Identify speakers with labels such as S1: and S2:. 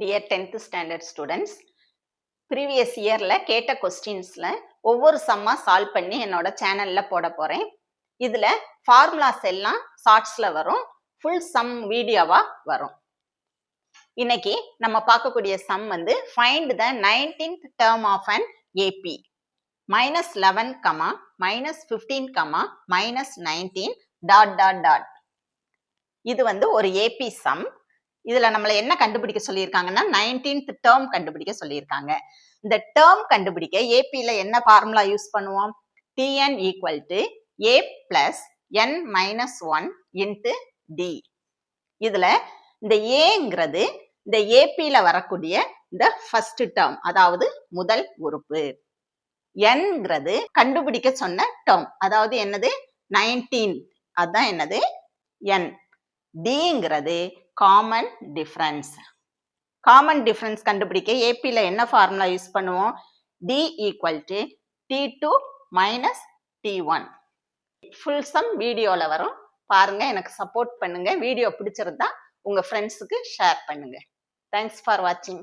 S1: Dear 10th standard students, previous yearல கேட்ட கொஸ்டின்ஸ்ல ஒவ்வொரு சம்மா solve பண்ணி என்னோட சேனல்ல போட போறேன். இதுல ஃபார்முலாஸ் எல்லாம் ஷார்ட்ஸ்ல வரும், ஃபுல் சம் வீடியோவா வரும். இன்னைக்கு நம்ம பார்க்கக்கூடிய சம் வந்து find the 19th term of an AP -11, -15, -19 ... இது வந்து ஒரு AP சம். இதுல நம்மள என்ன கண்டுபிடிக்க சொல்லியிருக்காங்கன்னா 19th டேர்ம் கண்டுபிடிக்க சொல்லியிருக்காங்க. இந்த டேர்ம் கண்டுபிடிக்க ஏபில என்ன ஃபார்முலா யூஸ் பண்ணுவோம்? Tn equal to a plus n minus 1 into D. இதுல இந்த ஏங்கிறது இந்த ஏபில வரக்கூடிய இந்த ஃபர்ஸ்ட் டேர்ம், அதாவது முதல் உறுப்பு. nங்கிறது கண்டுபிடிக்க சொன்ன டேர்ம், அதாவது என்னது 19, அதுதான் என்னது n. டிங்கிறது காமன் டிஃபரன்ஸ். காமன் டிஃபரன்ஸ் கண்டுபிடிக்க ஏபில என்ன ஃபார்முலா யூஸ் பண்ணுவோம்? D equal to T2 minus T1. Full sum வீடியோல வரும், பாருங்க, எனக்கு சப்போர்ட் பண்ணுங்க. வீடியோ பிடிச்சிருந்தா உங்க ஃப்ரெண்ட்ஸுக்கு ஷேர் பண்ணுங்க. தேங்க்ஸ் ஃபார் வாட்சிங்.